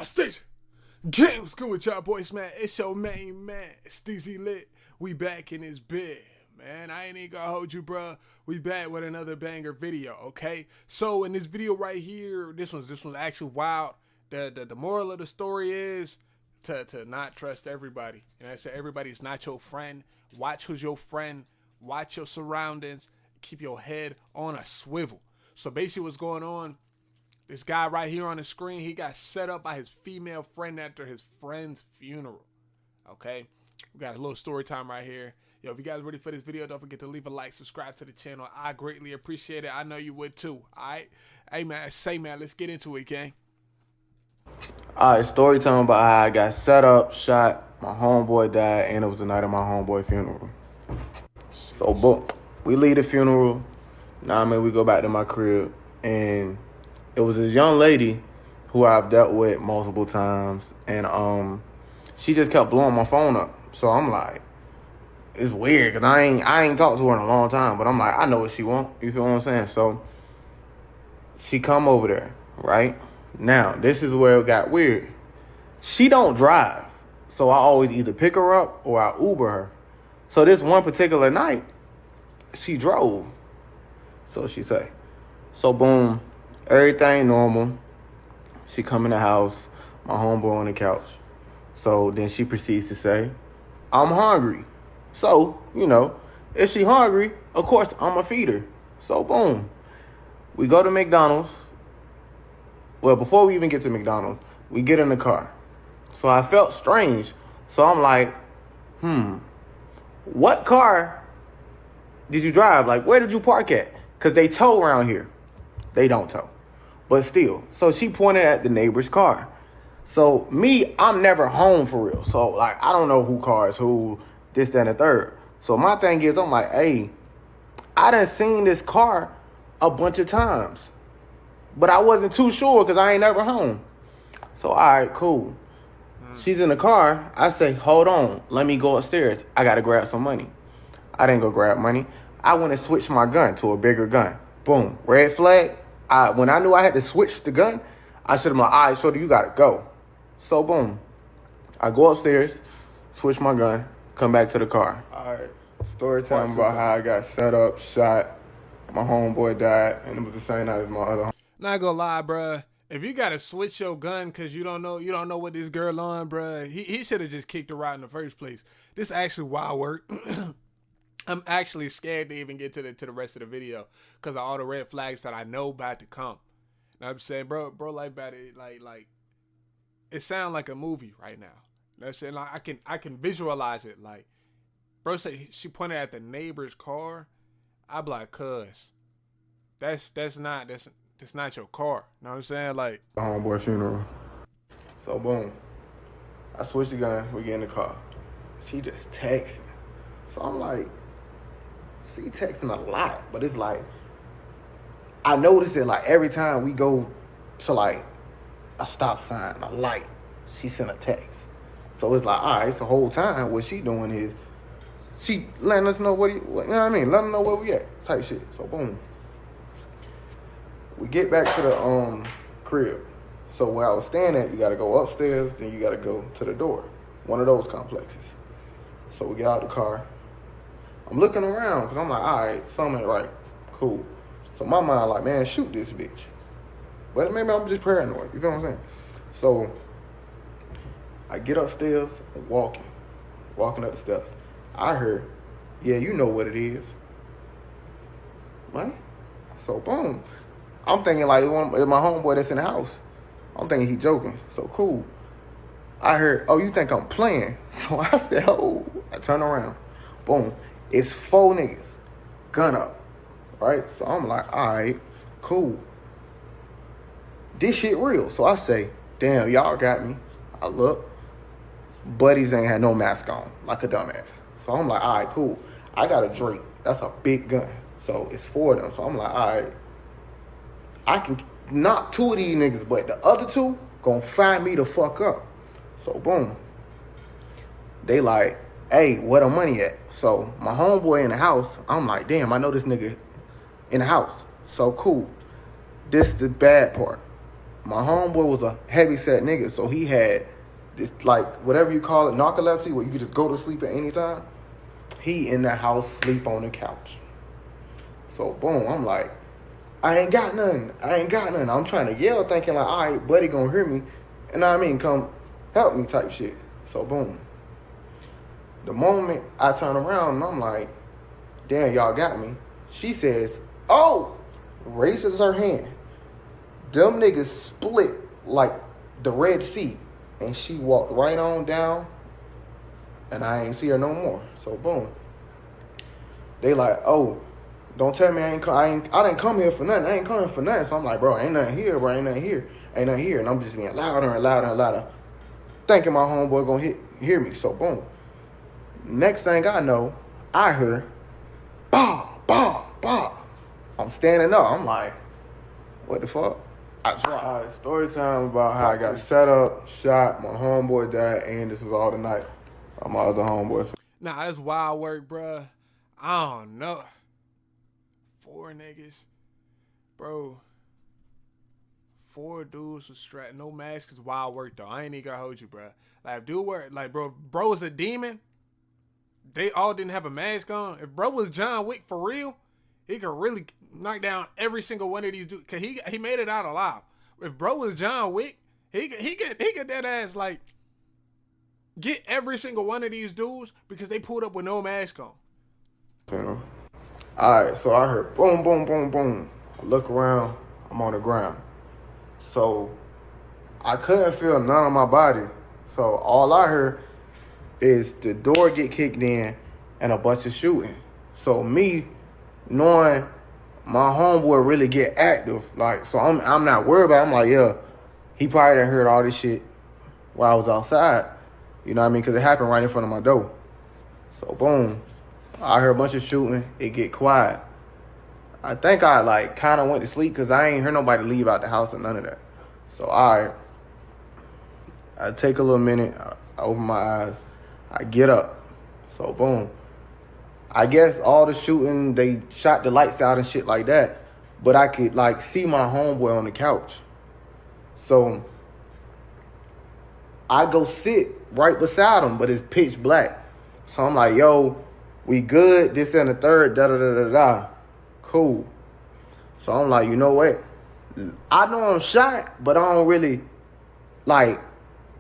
Stage. Gang, what's good with y'all boys, man? It's your main man, Steezy Lit. We back in this bed, man. I ain't even gonna hold you, bruh. We back with another banger video, okay? So in this video right here, this one's actually wild. The moral of the story is to not trust everybody. And I say everybody's not your friend. Watch who's your friend. Watch your surroundings. Keep your head on a swivel. So basically what's going on, this guy right here on the screen, he got set up by his female friend after his friend's funeral. Okay? We got a little story time right here. Yo, if you guys ready for this video, don't forget to leave a like, subscribe to the channel. I greatly appreciate it. I know you would too. Alright? Hey man, let's get into it, gang. Alright, story time about how I got set up, shot, my homeboy died, and it was the night of my homeboy funeral. So, boom, we leave the funeral. Now, I mean, we go back to my crib, and it was this young lady who I've dealt with multiple times, and she just kept blowing my phone up. So I'm like, it's weird, because I ain't talked to her in a long time, but I'm like, I know what she want. You feel what I'm saying? So she come over there, right? Now, this is where it got weird. She don't drive, so I always either pick her up or I Uber her. So this one particular night, she drove. So she say. So boom, everything normal. She come in the house, my homeboy on the couch. So then she proceeds to say, I'm hungry. So, you know, if she hungry, of course I'ma feed her. So boom, we go to McDonald's. Well, before we even get to McDonald's, we get in the car. So I felt strange. So I'm like, what car did you drive? Like, where did you park at? Because they tow around here. They don't tow. But still. So she pointed at the neighbor's car. So me, I'm never home for real. So, like, I don't know who cars, who, this, that, and the third. So my thing is, I'm like, hey, I done seen this car a bunch of times. But I wasn't too sure because I ain't never home. So, all right, cool. She's in the car. I say, hold on. Let me go upstairs. I got to grab some money. I didn't go grab money. I went and switched my gun to a bigger gun. Boom. Red flag. When I knew I had to switch the gun, I should have been like, all right, shorty, you got to go. So, boom. I go upstairs, switch my gun, come back to the car. All right. Story time about how I got set up, shot. My homeboy died, and it was the same night as my other homeboy. Not gonna lie, bruh. If you gotta switch your gun because you don't know what this girl on, bruh, he should have just kicked her out in the first place. This actually wild work. I'm actually scared to even get to the rest of the video because of all the red flags that I know about to come. Know what I'm saying, bro, like about it, like it sounds like a movie right now. You know what I'm saying? Like I can visualize it. Like, bro said she pointed at the neighbor's car. I'm like, cuz that's not your car. You know what I'm saying? Like, Homeboy funeral. So boom, I switch the gun. We get in the car. She just texting. So I'm like, she texting a lot, but it's like, I noticed it like every time we go to like a stop sign, a light, she sent a text. So it's like, all right, so the whole time what she doing is she letting us know you know what I mean? Letting us know where we at, type shit. So boom. We get back to the crib. So where I was staying at, you gotta go upstairs, then you gotta go to the door. One of those complexes. So we get out the car. I'm looking around, because I'm like, all right, something ain't right. Cool. So my mind like, man, shoot this bitch. But maybe I'm just paranoid, you feel what I'm saying? So I get upstairs and walking up the steps. I heard, yeah, you know what it is. Right? So boom. I'm thinking like, it's my homeboy that's in the house. I'm thinking he joking. So cool. I heard, oh, you think I'm playing? So I said, oh. I turn around. Boom. It's 4 niggas. Gun up. Right? So I'm like, all right, cool. This shit real. So I say, damn, y'all got me. I look. Buddies ain't had no mask on. Like a dumbass. So I'm like, all right, cool. I got a drink. That's a big gun. So it's 4 of them. So I'm like, all right. I can knock 2 of these niggas, but the other 2 gonna find me the fuck up. So boom. They like, hey, where the money at? So my homeboy in the house, I'm like, damn, I know this nigga in the house. So cool. This the bad part. my homeboy was a heavy set nigga, so he had this, like, whatever you call it, narcolepsy, where you could just go to sleep at any time. He in the house, sleep on the couch. So boom, I'm like, I ain't got nothing. I'm trying to yell, thinking like, all right, buddy gonna hear me, and I mean, come help me type shit. So boom. The moment I turn around and I'm like, damn, y'all got me. She says, oh, raises her hand. Them niggas split like the Red Sea. And she walked right on down, and I ain't see her no more. So boom. They like, oh, don't tell me I didn't come here for nothing. I ain't coming for nothing. So I'm like, bro, ain't nothing here, bro. Ain't nothing here. And I'm just being louder and louder and louder, thinking my homeboy gonna hear me. So boom. Next thing I know, I heard, bah, bah, bah. I'm standing up. I'm like, what the fuck? I dropped. All right, story time about how I got set up, shot, my homeboy died, and this was all the night on my other homeboy. Nah, that's wild work, bruh. I don't know. 4 niggas. Bro. 4 dudes with strapped, no mask is wild work, though. I ain't even gonna hold you, bruh. Like, if dude were, like, bro was a demon, they all didn't have a mask on. If bro was John Wick for real, he could really knock down every single one of these dudes. Cause he made it out alive. If bro was John Wick, he could that ass like get every single one of these dudes because they pulled up with no mask on. Alright, so I heard boom, boom, boom, boom. I look around, I'm on the ground. So I couldn't feel none of my body. So all I heard is the door get kicked in and a bunch of shooting. So me knowing my homeboy really get active, like, so I'm not worried about it. I'm like, yeah, he probably done heard all this shit while I was outside. You know what I mean? Because it happened right in front of my door. So boom, I heard a bunch of shooting. It get quiet. I think I like kind of went to sleep because I ain't heard nobody leave out the house or none of that. So I take a little minute. I open my eyes. I get up. So boom. I guess all the shooting, they shot the lights out and shit like that. But I could like see my homeboy on the couch. So I go sit right beside him, but it's pitch black. So I'm like, yo, we good, this and the third, da-da-da-da-da. Cool. So I'm like, you know what? I know I'm shot, but I don't really, like,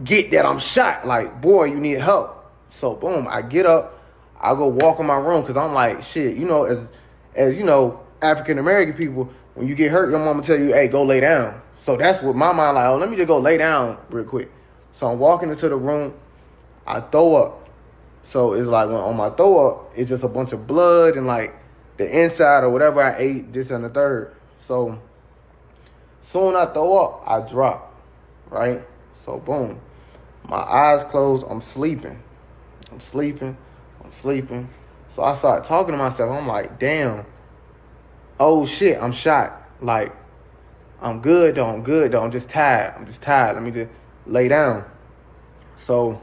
get that I'm shot. Like, boy, you need help. So, boom, I get up. I go walk in my room because I'm like, shit, you know, as you know, African-American people, when you get hurt, your mama tell you, hey, go lay down. So that's what my mind like, oh, let me just go lay down real quick. So I'm walking into the room. I throw up. So it's like when on my throw up, it's just a bunch of blood and like the inside or whatever I ate, this and the third. So soon I throw up, I drop, right? So boom, my eyes closed, I'm sleeping. So I start talking to myself. I'm like, damn, oh shit, I'm shot. Like, I'm good though, I'm just tired. Let me just lay down. So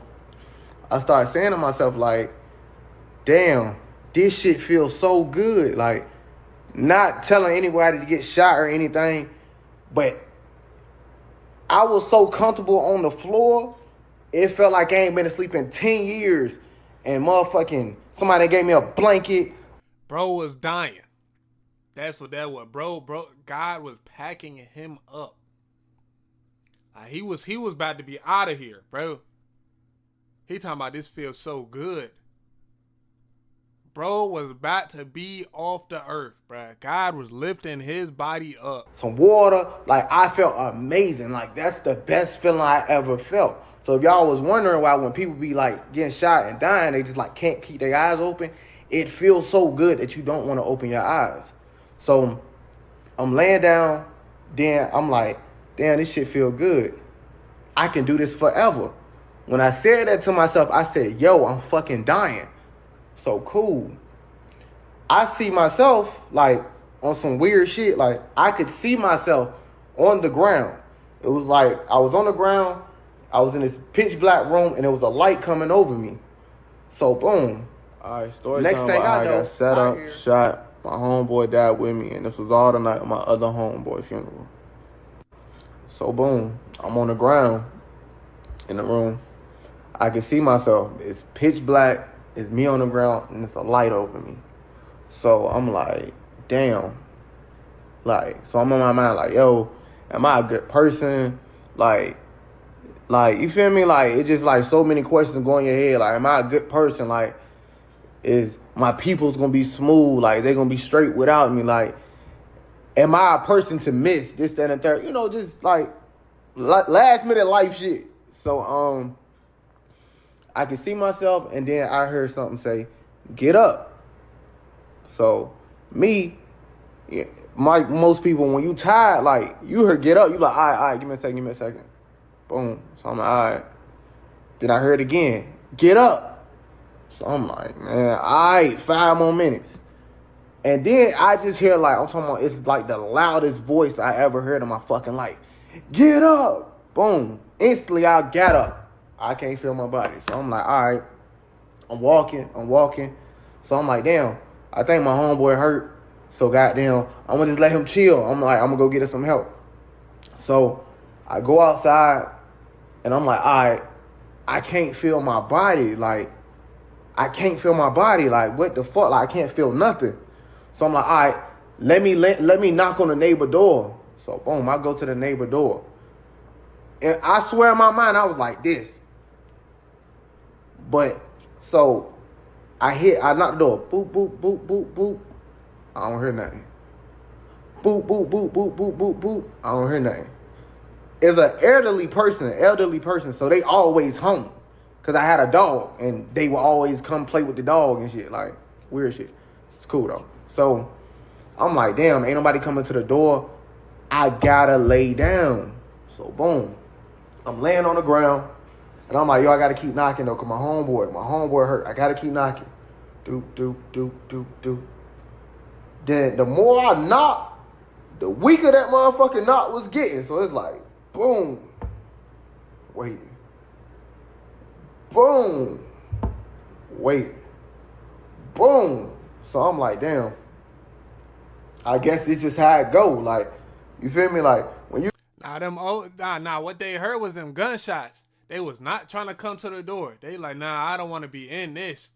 I started saying to myself, like, damn, this shit feels so good. Like, not telling anybody to get shot or anything, but I was so comfortable on the floor, it felt like I ain't been asleep in 10 years. And motherfucking somebody gave me a blanket. Bro was dying. That's what that was. Bro, God was packing him up. He was about to be out of here, bro. He talking about this feels so good. Bro was about to be off the earth, bro. God was lifting his body up. Some water, like I felt amazing. Like that's the best feeling I ever felt. So if y'all was wondering why when people be like getting shot and dying, they just like can't keep their eyes open, it feels so good that you don't want to open your eyes. So I'm laying down, then I'm like, damn, this shit feel good. I can do this forever. When I said that to myself, I said, yo, I'm fucking dying. So cool. I see myself like on some weird shit. Like I could see myself on the ground. It was like I was on the ground. I was in this pitch black room and there was a light coming over me. So boom. All right, story next thing I know, got set up, shot. My homeboy died with me, and this was all the night of my other homeboy funeral. So boom, I'm on the ground in the room. I can see myself. It's pitch black. It's me on the ground, and it's a light over me. So I'm like, damn. Like, so I'm on my mind like, yo, am I a good person? Like, you feel me? Like, it's just like so many questions going in your head. Like, am I a good person? Like, is my people's gonna be smooth? Like, they gonna be straight without me? Like, am I a person to miss this, that, and the third? You know, just like last minute life shit. So, I could see myself, and then I heard something say, get up. So, me, most people, when you tired, like, you heard get up, you like, all right, give me a second. Boom. So I'm like, all right. Then I heard again, get up. So I'm like, man, all right, 5 more minutes. And then I just hear like, I'm talking about, it's like the loudest voice I ever heard in my fucking life. Get up. Boom. Instantly I got up. I can't feel my body. So I'm like, all right. I'm walking. So I'm like, damn, I think my homeboy hurt. So goddamn, I'm gonna just let him chill. I'm like, I'm gonna go get us some help. So I go outside and I'm like, all right, I can't feel my body. Like, I can't feel my body. Like, what the fuck? Like, I can't feel nothing. So I'm like, all right, let me knock on the neighbor door. So boom, I go to the neighbor door. And I swear in my mind, I was like this. But, so, I knock the door. Boop, boop, boop, boop, boop. I don't hear nothing. Boop, boop, boop, boop, boop, boop, boop. I don't hear nothing. It's an elderly person, so they always home. Because I had a dog, and they would always come play with the dog and shit. Like, weird shit. It's cool, though. So, I'm like, damn, ain't nobody coming to the door. I gotta lay down. So, boom. I'm laying on the ground. And I'm like, yo, I gotta keep knocking though, cause my homeboy hurt. I gotta keep knocking. Doop, doop, doop, doop, doop. Then the more I knock, the weaker that motherfucking knock was getting. So it's like, boom. Wait. Boom. Wait. Boom. So I'm like, damn. I guess it's just how it go. Like, you feel me? Like, when you... What they heard was them gunshots. They was not trying to come to the door. They like, nah, I don't want to be in this.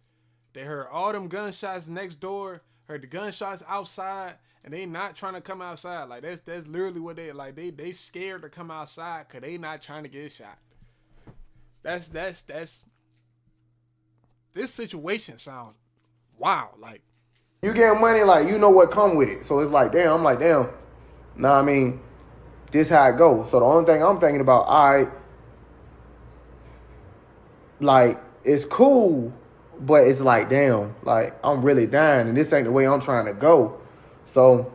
They heard all them gunshots next door, heard the gunshots outside, and they not trying to come outside. Like, that's literally what they, like, they scared to come outside because they not trying to get shot. That's, this situation sounds wild. Like, you get money, like, you know what come with it. So it's like, damn, I'm like, damn. Nah, I mean, this how it goes. So the only thing I'm thinking about, all right, like, it's cool, but it's like, damn, like, I'm really dying, and this ain't the way I'm trying to go. So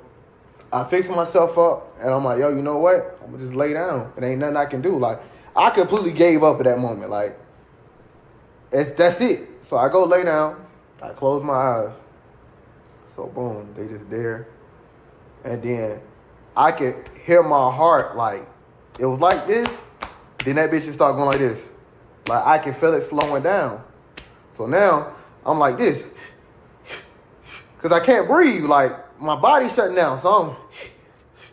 I fix myself up, and I'm like, yo, you know what? I'm gonna just lay down. It ain't nothing I can do. Like, I completely gave up at that moment. Like, that's it. So I go lay down. I close my eyes. So boom, they just there. And then I could hear my heart, like, it was like this. Then that bitch just start going like this. Like, I can feel it slowing down. So now, I'm like this. Because I can't breathe. Like, my body's shutting down. So I'm...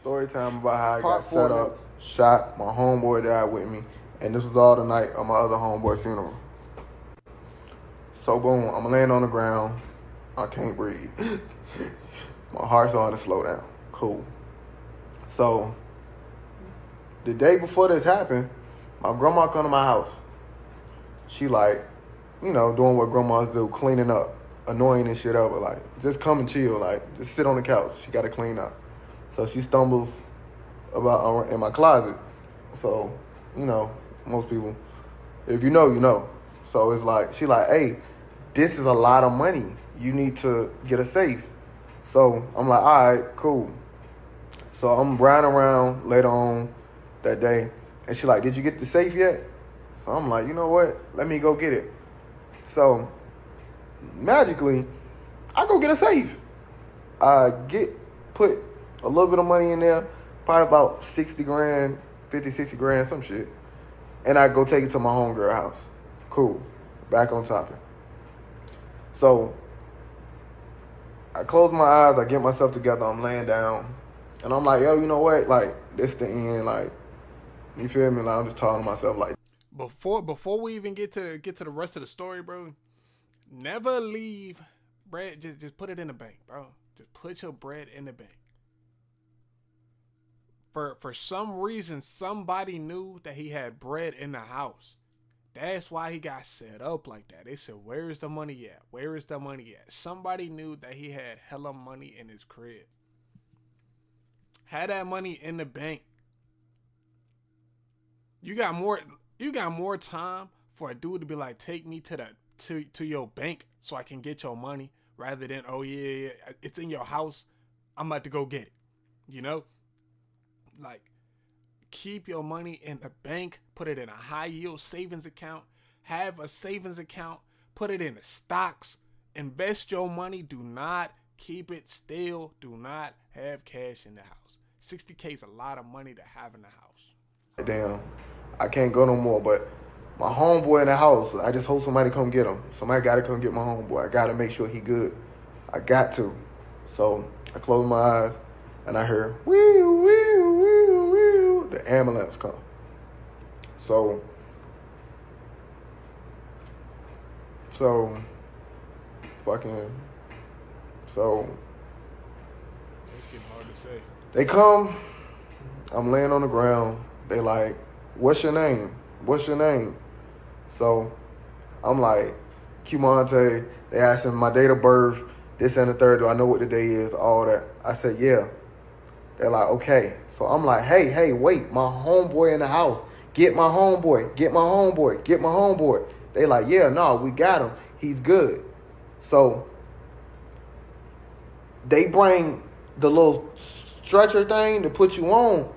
Story time about how I got set up, shot, my homeboy died with me. And this was all the night of my other homeboy funeral. So boom, I'm laying on the ground. I can't breathe. My heart's starting to slow down. Cool. So, the day before this happened, my grandma come to my house. She like, you know, doing what grandmas do, cleaning up, annoying and shit up, but like, just come and chill, like, just sit on the couch. She got to clean up. So she stumbles about in my closet. So, you know, most people, if you know, you know. So it's like, she like, hey, this is a lot of money. You need to get a safe. So I'm like, all right, cool. So I'm riding around later on that day, and she like, did you get the safe yet? So I'm like, you know what? Let me go get it. So magically, I go get a safe. I put a little bit of money in there, probably about 60 grand, 50, 60 grand, some shit. And I go take it to my homegirl house. Cool. Back on topic. So I close my eyes, I get myself together, I'm laying down. And I'm like, yo, you know what? Like, this the end. Like, You feel me? Like, I'm just talking to myself like. Before we even get to the rest of the story, bro, never leave bread. Just put it in the bank, bro. Just put your bread in the bank. For some reason, somebody knew that he had bread in the house. That's why he got set up like that. They said, "Where is the money at? Where is the money at?" Somebody knew that he had hella money in his crib. Had that money in the bank. You got more time for a dude to be like, take me to your bank so I can get your money, rather than, oh yeah, it's in your house, I'm about to go get it. You know? Like, keep your money in the bank, put it in a high yield savings account, have a savings account, put it in the stocks, invest your money. Do not keep it still. Do not have cash in the house. $60K is a lot of money to have in the house. Damn, I can't go no more, but my homeboy in the house, I just hope somebody come get him. Somebody got to come get my homeboy. I got to make sure he good. I got to. So I closed my eyes and I heard, wee, wee, wee, wee, the ambulance come. So It's getting hard to say. They come, I'm laying on the ground. They like, what's your name? What's your name? So I'm like, Q-Monte. They asking my date of birth, this and the third. Do I know what the day is? All that. I said, yeah. They're like, okay. So I'm like, hey, wait. My homeboy in the house. Get my homeboy. Get my homeboy. Get my homeboy. They like, yeah, no, we got him. He's good. So they bring the little stretcher thing to put you on.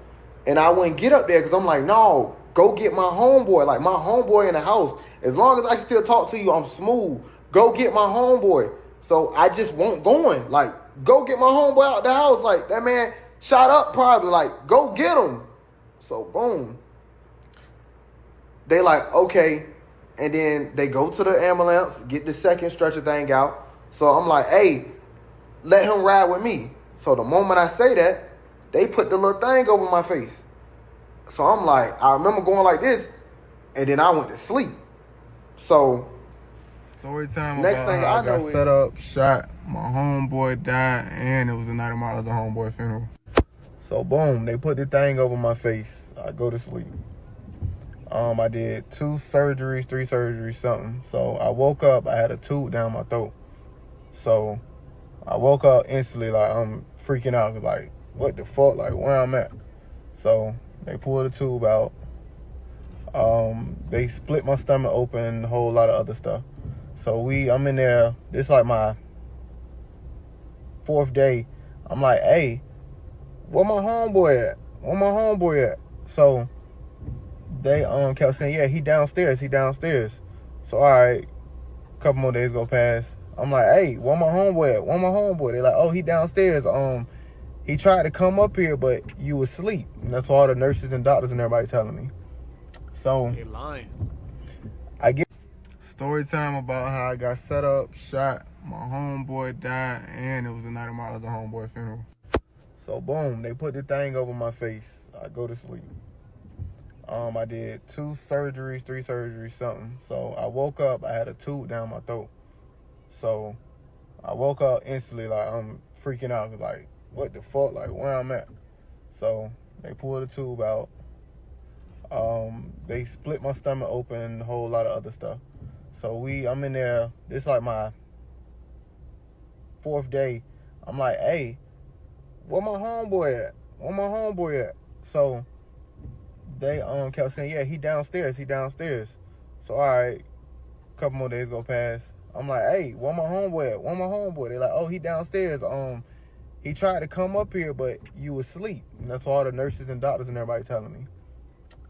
And I wouldn't get up there because I'm like, no, go get my homeboy. Like, my homeboy in the house. As long as I can still talk to you, I'm smooth. Go get my homeboy. So I just won't go in. Like, go get my homeboy out the house. Like, that man shot up probably. Like, go get him. So, boom. They like, okay. And then they go to the ambulance, get the second stretcher thing out. So I'm like, hey, let him ride with me. So the moment I say that, they put the little thing over my face. So I'm like, I remember going like this, and then I went to sleep. So story time next about thing how I I got know set up, shot, my homeboy died, and it was the night of my other homeboy funeral. So boom, they put the thing over my face. I go to sleep. I did 2 surgeries, 3 surgeries, something. So I woke up, I had a tube down my throat. So I woke up instantly, like, I'm freaking out, like, what the fuck, like, where I'm at. So they pulled the tube out. They split my stomach open, a whole lot of other stuff. So I'm in there, this like my 4th day. I'm like, hey, where my homeboy at? Where my homeboy at? So they kept saying, yeah, he downstairs. So all right, a couple more days go past. I'm like, hey, where my homeboy at? Where my homeboy? They're like, oh, he downstairs. He tried to come up here, but you was asleep. And that's what all the nurses and doctors and everybody telling me. So They lying. I get Story time about how I got set up, shot, my homeboy died, and it was the night of my other homeboy funeral. So boom, they put the thing over my face. I go to sleep. I did 2 surgeries, 3 surgeries, something. So I woke up, I had a tube down my throat. So I woke up instantly, like, I'm freaking out, like, what the fuck, like, where I'm at. So they pulled the tube out. They split my stomach open, a whole lot of other stuff. So I'm in there, this like my 4th day. I'm like, hey, where my homeboy at? Where my homeboy at? So they kept saying, yeah, he downstairs. So all right, a couple more days go past. I'm like, hey, where my homeboy at? Where my homeboy? They're like, oh, he downstairs. He tried to come up here, but you was asleep. And that's what all the nurses and doctors and everybody telling me.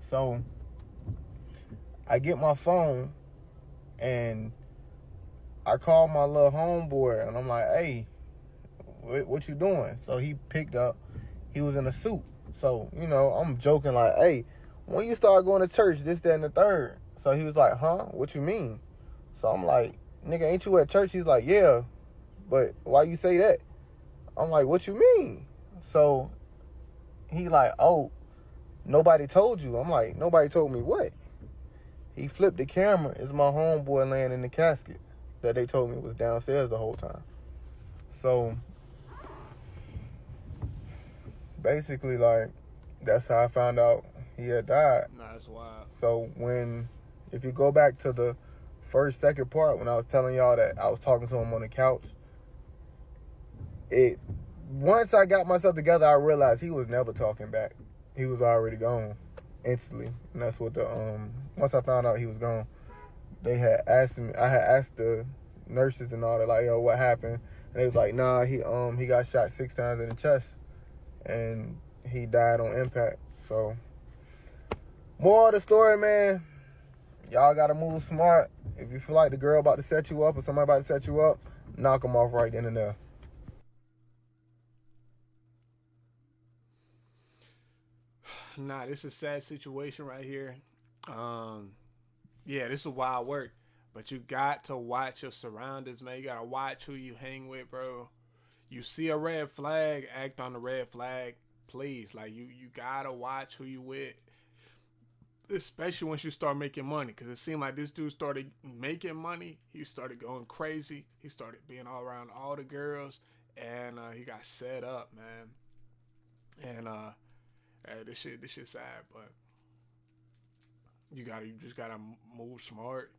So I get my phone and I call my little homeboy and I'm like, hey, what you doing? So he picked up. He was in a suit. So, I'm joking like, hey, when you start going to church, this, that, and the third. So he was like, huh? What you mean? So I'm like, nigga, ain't you at church? He's like, yeah, but why you say that? I'm like, what you mean? So he like, oh, nobody told you. I'm like, nobody told me what? He flipped the camera. It's my homeboy laying in the casket that they told me was downstairs the whole time. So basically, like, that's how I found out he had died. Nah, that's wild. So if you go back to the second part, when I was telling y'all that I was talking to him on the couch, once I got myself together, I realized he was never talking back. He was already gone instantly. And that's what once I found out he was gone, they had asked me, I had asked the nurses and all that, like, yo, what happened? And they was like, nah, he got shot 6 times in the chest and he died on impact. So, moral of the story, man, y'all gotta move smart. If you feel like the girl about to set you up or somebody about to set you up, knock them off right then and there. Nah, this is a sad situation right here. Yeah, this is wild work. But you got to watch your surroundings, man. You got to watch who you hang with, bro. You see a red flag, act on the red flag. Please, like, you got to watch who you with. Especially once you start making money. Because it seemed like this dude started making money. He started going crazy. He started being all around all the girls. And he got set up, man. And this shit sad, but you just gotta move smart.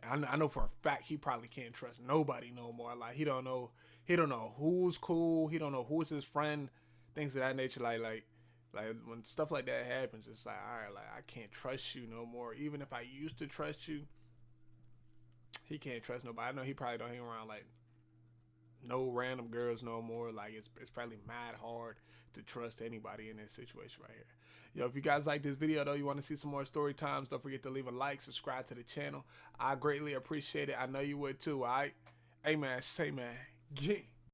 I know for a fact he probably can't trust nobody no more. Like, he don't know who's cool. He don't know who's his friend. Things of that nature. Like when stuff like that happens, it's like, all right, like, I can't trust you no more. Even if I used to trust you, he can't trust nobody. I know he probably don't hang around like no random girls no more. Like, it's probably mad hard to trust anybody in this situation right here. Yo, if you guys like this video, though, you want to see some more story times, don't forget to leave a like, subscribe to the channel. I greatly appreciate it. I know you would too, all right? Hey, man, say, man, get